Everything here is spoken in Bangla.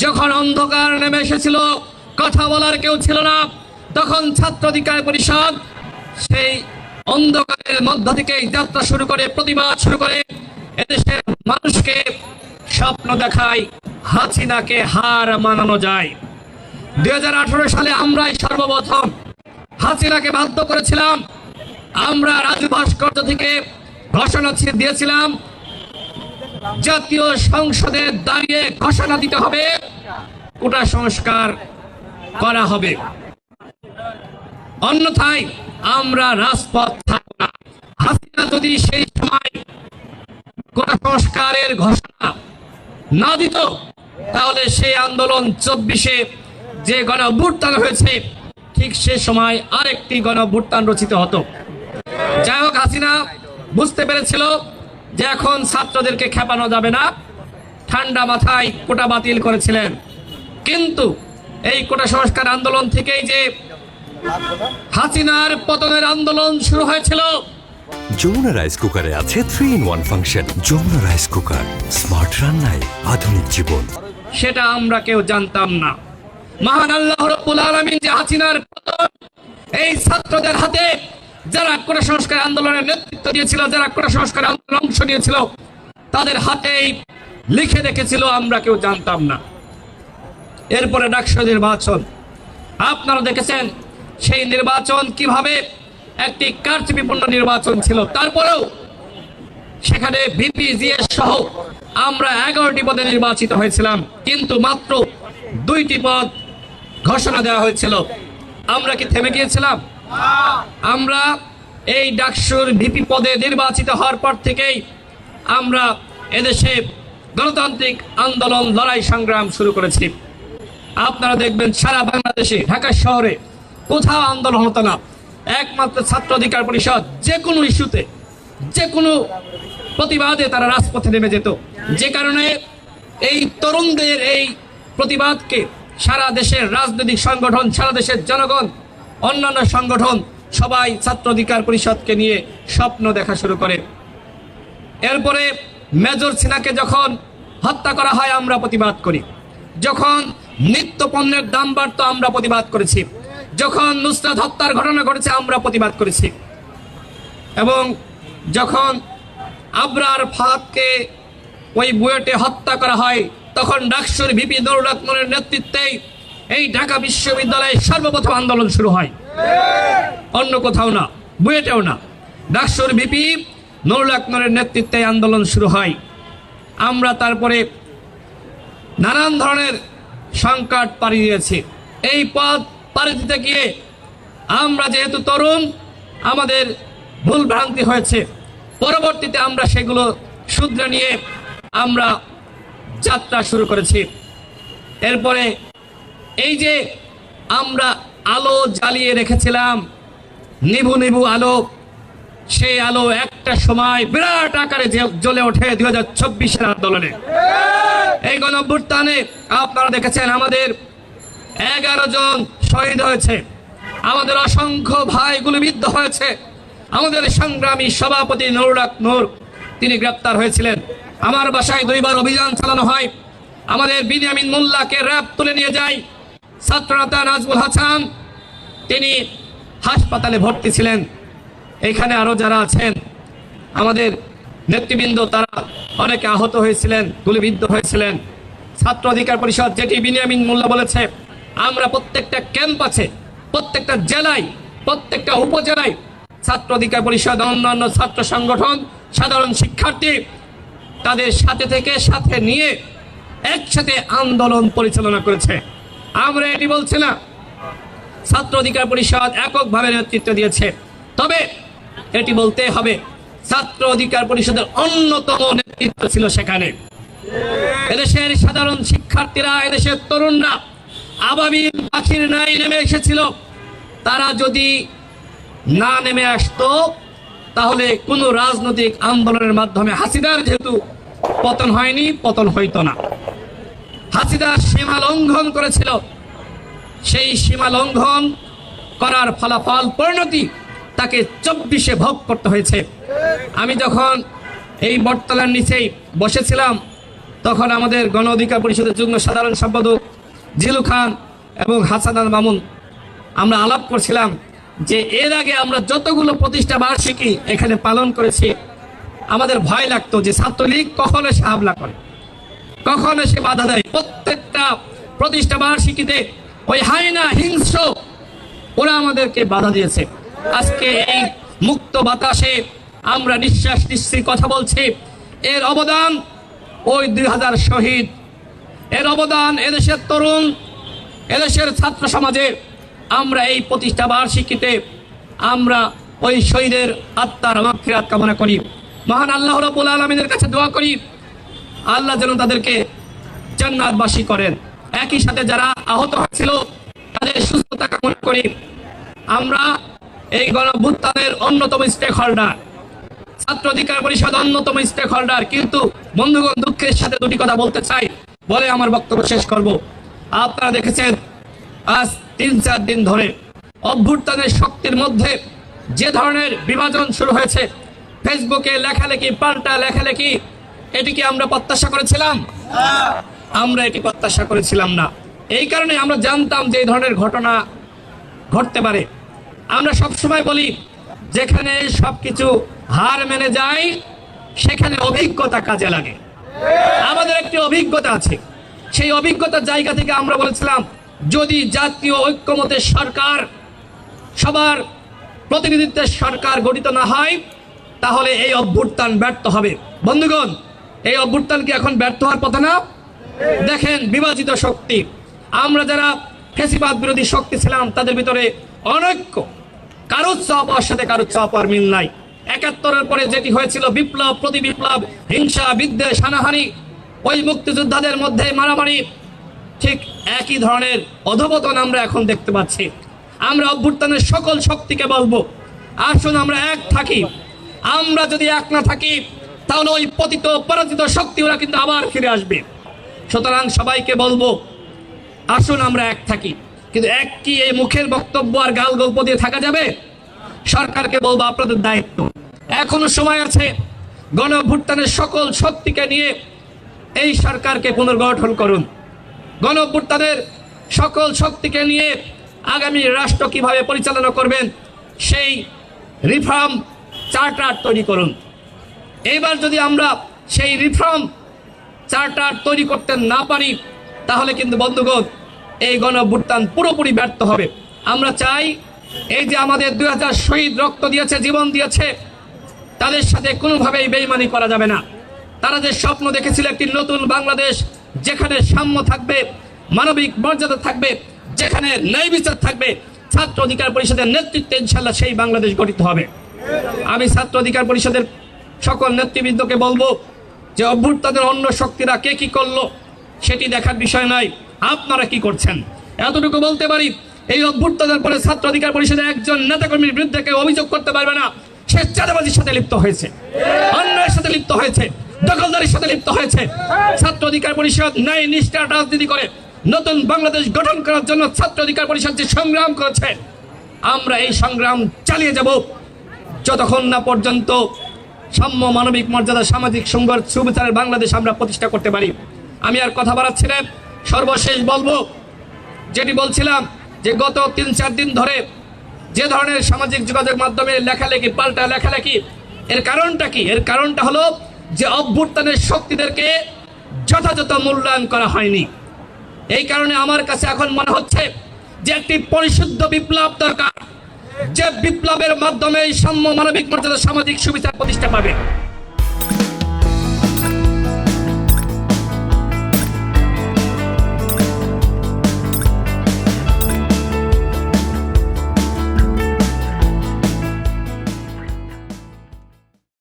যখন অন্ধকার নেমে এসেছিল, কথা বলার কেউ ছিল না, তখন ছাত্র অধিকার পরিষদ সেই অন্ধকারের মধ্য থেকে যাত্রা শুরু করে, প্রতিবাদ শুরু করে, এদেশের মানুষকে স্বপ্ন দেখায় হাসিনাকে হার মানানো যায়। 2018 সালে আমরাই সর্বপ্রথম হাসিনাকে বাধ্য করেছিলাম। আমরা রাজু ভাস্কর্য থেকে ঘোষণা দিয়েছিলাম, জাতীয় সংসদে দাঁড়িয়ে ঘোষণা দিতে হবে, কোটা সংস্কার করা হবে, অন্যথায় আমরা রাজপথ থাকব না। হাসিনা যদি সেই সময় কোটা সংস্কারের ঘোষণা না দিত, তাহলে সেই আন্দোলন 24-এ যে গণঅভ্যুত্থান হয়েছে, ঠিক সে সময় আরেকটি গণঅভ্যুত্থান রচিত হতো। যাই হোক, হাসিনা বুঝতে পেরেছিল যে এখন ছাত্রদেরকে খেপানো যাবে না, ঠান্ডা মাথায় কোটা বাতিল করেছিলেন। কিন্তু এই কোটা সংস্কার আন্দোলন থেকেই যে হাসিনার পতনের আন্দোলন শুরু হয়েছিল। যমুনা রাইস কুকারে আছে 3-in-1 function. Jamuna rice cooker, smart রান্নায় আধুনিক জীবন। সেটা আমরা কেউ জানতাম না। মহান আল্লাহ রাব্বুল আলামিন যে হাসিনার পতন এই ছাত্রদের হাতে, যারা কোটা সংস্কার আন্দোলনের নেতৃত্ব দিয়েছিল, যারা কোটা সংস্কার আন্দোলনে অংশ নিয়েছিল, তাদের হাতেই লিখে রেখেছিল, আমরা কেউ জানতাম না। এরপরে ডাকসু নির্বাচন, আপনারা দেখেছেন সেই নির্বাচন কিভাবে একটি কারচুপিপূর্ণ নির্বাচন ছিল। তারপরেও সেখানে ভিপি জিএস সহ আমরা 11টি পদে নির্বাচিত হয়েছিলাম, কিন্তু মাত্র 2টি পদ ঘোষণা দেওয়া হয়েছিল। আমরা কি থেমে গিয়েছিলাম? আমরা এই ডাকসুর ভিপি পদে নির্বাচিত হওয়ার পর থেকেই আমরা এদেশে গণতান্ত্রিক আন্দোলন, লড়াই সংগ্রাম শুরু করেছি। আপনারা দেখবেন সারা বাংলাদেশে, ঢাকা শহরে কোথাও আন্দোলন হতো না, একমাত্র ছাত্র অধিকার পরিষদ যে কোনো ইস্যুতে, যে কোনো প্রতিবাদে তারা রাজপথে নেমে যেত। যে কারণে এই তরুণদের এই প্রতিবাদকে সারা দেশের রাজনৈতিক সংগঠন, সারা দেশের জনগণ, অন্যান্য সংগঠন সবাই ছাত্র অধিকার পরিষদকে নিয়ে স্বপ্ন দেখা শুরু করে। এরপরে মেজর সিনহাকে যখন হত্যা করা হয়, আমরা প্রতিবাদ করি। যখন নিত্য পণ্যের দাম বাড়তো, আমরা প্রতিবাদ করেছি। যখন নুসরাত হত্যার ঘটনা ঘটেছে, আমরা প্রতিবাদ করেছি। এবং যখন আবরার ফাহাদকে ওই বুয়েটে হত্যা করা হয়, তখন ডাকসুর ভিপি নুরুল হক নূরের নেতৃত্বে এই ঢাকা বিশ্ববিদ্যালয়ে সর্বপ্রথম আন্দোলন শুরু হয়। অন্য কোথাও না, বুয়েটেও না, ডাকসুর ভিপি নুরুল হক নূরের নেতৃত্বে আন্দোলন শুরু হয়। আমরা তারপরে নানান ধরনের সংকট পাড়ি দিয়েছি। এই পথ পাড়ি দিতে গিয়ে আমরা যেহেতু তরুণ, আমাদের ভুল ভ্রান্তি হয়েছে। পরবর্তীতে আমরা সেগুলো শুধরে নিয়ে আমরা যাত্রা শুরু করেছি। এরপরে এই যে আমরা আলো জ্বালিয়ে রেখেছিলাম, নিভু নিভু আলো, সেই আলো একটা সময় বিরাট আকারে জ্বলে ওঠে 2024-এর আন্দোলনে। এই গণঅভ্যুত্থানে আপনারা দেখেছেন আমাদের 11 জন শহীদ হয়েছে, আমাদের অসংখ্য ভাই গুলিবিদ্ধ হয়েছে। আমাদের সংগ্রামী সভাপতি নুরুল হক নূর, তিনি গ্রেপ্তার হয়েছিলেন। আমার বাসায় 2বার অভিযান চালানো হয়। আমাদের বিনিয়ামিন মোল্লাকে র্যাব তুলে নিয়ে যায়। ছাত্রনেতা নাজমুল হাসান, তিনি হাসপাতালে ভর্তি ছিলেন। এখানে আরো যারা আছেন আমাদের নেতৃবৃন্দ, তারা অনেকে আহত হয়েছিলেন, গুলিবিদ্ধ হয়েছিলেন। ছাত্র অধিকার পরিষদ, যেটি বিনিয়ামিন মোল্লা বলেছে, আমরা প্রত্যেকটা ক্যাম্প আছে, প্রত্যেকটা জেলায়, প্রত্যেকটা উপজেলায় ছাত্র অধিকার পরিষদ, অন্যান্য ছাত্র সংগঠন, সাধারণ শিক্ষার্থী, তাদের সাথে থেকে সাথে নিয়ে একসাথে আন্দোলন পরিচালনা করেছে। আমরা এটি বলছি না ছাত্র অধিকার পরিষদ এককভাবে নেতৃত্ব দিয়েছে, তবে এটি বলতে হবে ছাত্র অধিকার পরিষদের অন্যতম নেতৃত্ব ছিল সেখানে। এদেশের সাধারণ শিক্ষার্থীরা, এদেশের তরুণরা আবাবিল পাখির ন্যায় নেমে এসেছিল। তারা যদি না নেমে আসতো, তাহলে কোনো রাজনৈতিক আন্দোলনের মাধ্যমে হাসিনার যেহেতু পতন হয়নি, পতন হইতো না। হাসিনা সীমা লঙ্ঘন করেছিল, সেই সীমা লঙ্ঘন করার ফলাফল, পরিণতি তাকে 24-এ ভোগ করতে হয়েছে। আমি যখন এই বটতলার নিচেই বসেছিলাম, তখন আমাদের গণ অধিকার পরিষদের যুগ্ম সাধারণ সম্পাদক জিলু খান এবং হাসান আল মামুন আমরা আলাপ করছিলাম যে এর আগে আমরা যতগুলো প্রতিষ্ঠা বার্ষিকী এখানে পালন করেছি আমাদের ভয় লাগতো যে ছাত্রলীগ কখন এসে হামলা করে, কখন এসে বাধা দেয়। প্রত্যেকটা প্রতিষ্ঠা বার্ষিকীতে ওই হায়না হিংস্র ওরা আমাদেরকে বাধা দিয়েছে। আজকে এই মুক্ত বাতাসে আমরা নিঃশ্বাস নিশ্চিত কথা বলছি, এর অবদান ওই 2000 শহীদ, এর অবদান এদেশের তরুণ, এদেশের ছাত্র সমাজে। আমরা এই প্রতিষ্ঠা বার্ষিকীতে আমরা ওই শহীদের আত্মার মাগফিরাত কামনা করি, মহান আল্লাহ রাব্বুল আলামিনের কাছে দোয়া করি আল্লাহ যেন তাদেরকে জান্নাতবাসী করেন। একই সাথে যারা আহত হয়েছিল তাদের সুস্থতা কামনা করি। আমরা এই গণঅভ্যুত্থানের অন্যতম স্টেক হোল্ডার, ছাত্র অধিকার পরিষদ অন্যতম স্টেক হোল্ডার। কিন্তু বন্ধুগণ, দুঃখের সাথে দুটি কথা বলতে চাই, বলে আমার বক্তব্য শেষ করব। আপনারা দেখেছেন আজ 3-4 দিন ধরে অভ্যুত্থানের শক্তির মধ্যে যে ধরনের বিভাজন শুরু হয়েছে, ফেসবুকে লেখালেখি, পাল্টা লেখালেখি, এটি কি আমরা প্রত্যাশা করেছিলাম? আমরা এটি প্রত্যাশা করেছিলাম না। এই কারণে আমরা জানতাম যে এই ধরনের ঘটনা ঘটতে পারে। আমরা সবসময় বলি, যেখানে সবকিছু হার মেনে যায় সেখানে অভিজ্ঞতা কাজে লাগে। আমাদের একটি অভিজ্ঞতা আছে, সেই অভিজ্ঞতার জায়গা থেকে আমরা বলেছিলাম যদি জাতীয় ঐক্যমতের সরকার, সবার প্রতিনিধিত্বের সরকার গঠিত না হয় তাহলে এই অভ্যুত্থান ব্যর্থ হবে। বন্ধুগণ, এই অভ্যুত্থান কি এখন ব্যর্থ হওয়ার পথে না? দেখেন, বিভাজিত শক্তি, আমরা যারা ফ্যাসিবাদ বিরোধী শক্তি ছিলাম তাদের ভিতরে অনৈক্য, কারোর চাপার সাথে কারোর চাপার মিল নাই। 71-এর পরে যেটি হয়েছিল বিপ্লব, প্রতি বিপ্লব, হিংসা, বিদ্বেষ, হানাহানি, ওই মুক্তিযোদ্ধাদের মধ্যে মারামারি, ঠিক একই ধরনের অধঃপতন আমরা এখন দেখতে পাচ্ছি। আমরা অভ্যুত্থানের সকল শক্তিকে বলবো, আসুন আমরা এক থাকি। আমরা যদি এক না থাকি তাহলে ওই পতিত পরাজিত শক্তি ওরা কিন্তু আবার ফিরে আসবে। সুতরাং সবাইকে বলবো, আসুন আমরা এক থাকি। কিন্তু এক কি এই মুখের বক্তব্য আর গাল গল্প দিয়ে থাকা যাবে? সরকারকে বলবো, আপনাদের দায়িত্ব, এখনো সময় আছে, গণ অভ্যুত্থানের সকল শক্তিকে নিয়ে এই সরকারকে পুনর্গঠন করুন। গণ অভ্যুত্থানের সকল শক্তিকে নিয়ে আগামী রাষ্ট্র কিভাবে পরিচালনা করবেন সেই রিফর্ম চার্টার তৈরি করুন। এইবার যদি আমরা সেই রিফর্ম চার্টার তৈরি করতে না পারি তাহলে কিন্তু বন্ধুগণ এই গণ অভ্যুত্থান পুরোপুরি ব্যর্থ হবে। আমরা চাই এই যে আমাদের 2000 শহীদ রক্ত দিয়েছে, জীবন দিয়েছে, তাদের সাথে কোনোভাবেই বেইমানি করা যাবে না। তারা যে স্বপ্ন দেখেছিল একটি নতুন বাংলাদেশ, যেখানে সাম্য থাকবে, মানবিক মর্যাদা থাকবে, যেখানে ন্যায় বিচার থাকবে, ছাত্র অধিকার পরিষদের নেতৃত্বে ইনশাল্লাহ সেই বাংলাদেশ গঠিত হবে। আমি ছাত্র অধিকার পরিষদের সকল নেতৃবৃন্দকে বলবো যে অভ্যুত্থানের অন্য শক্তিরা কে কি করলো সেটি দেখার বিষয় নয়, আপনারা কি করছেন। এতটুকু বলতে পারি, এই অভ্যুত্থানের পরে ছাত্র অধিকার পরিষদের একজন নেতাকর্মীর বিরুদ্ধে কেউ অভিযোগ করতে পারবে না সে চাঁদাবাজির সাথে লিপ্ত হয়েছে, অন্যায়ের সাথে লিপ্ত হয়েছে, দখলদারির সাথে লিপ্ত হয়েছে। ছাত্র অধিকার পরিষদ ন্যায় নিষ্ঠার রাজনীতি করে নতুন বাংলাদেশ গঠন করার জন্য ছাত্র অধিকার পরিষদ যে সংগ্রাম করেছে, আমরা এই সংগ্রাম চালিয়ে যাব যতক্ষণ না পর্যন্ত সাম্য, মানবিক মর্যাদা, সামাজিক সুবিচারের বাংলাদেশ আমরা প্রতিষ্ঠা করতে পারি। আমি আর কথা বাড়াচ্ছি না, সর্বশেষ বলবো যেটি বলছিলাম যে গত 3-4 দিন ধরে যে ধরনের সামাজিক যোগাযোগ মাধ্যমে লেখালেখি, পাল্টা লেখালেখি, এর কারণটা কি? এর কারণটা হলো যে অভ্যুত্থানের শক্তিদেরকে যথাযথ মূল্যায়ন করা হয়নি। এই কারণে আমার কাছে এখন মনে হচ্ছে যে একটি পরিশুদ্ধ বিপ্লব দরকার, যে বিপ্লবের মাধ্যমে সাম্য, মানবিক মর্যাদা, সামাজিক সুবিচার প্রতিষ্ঠা পাবে।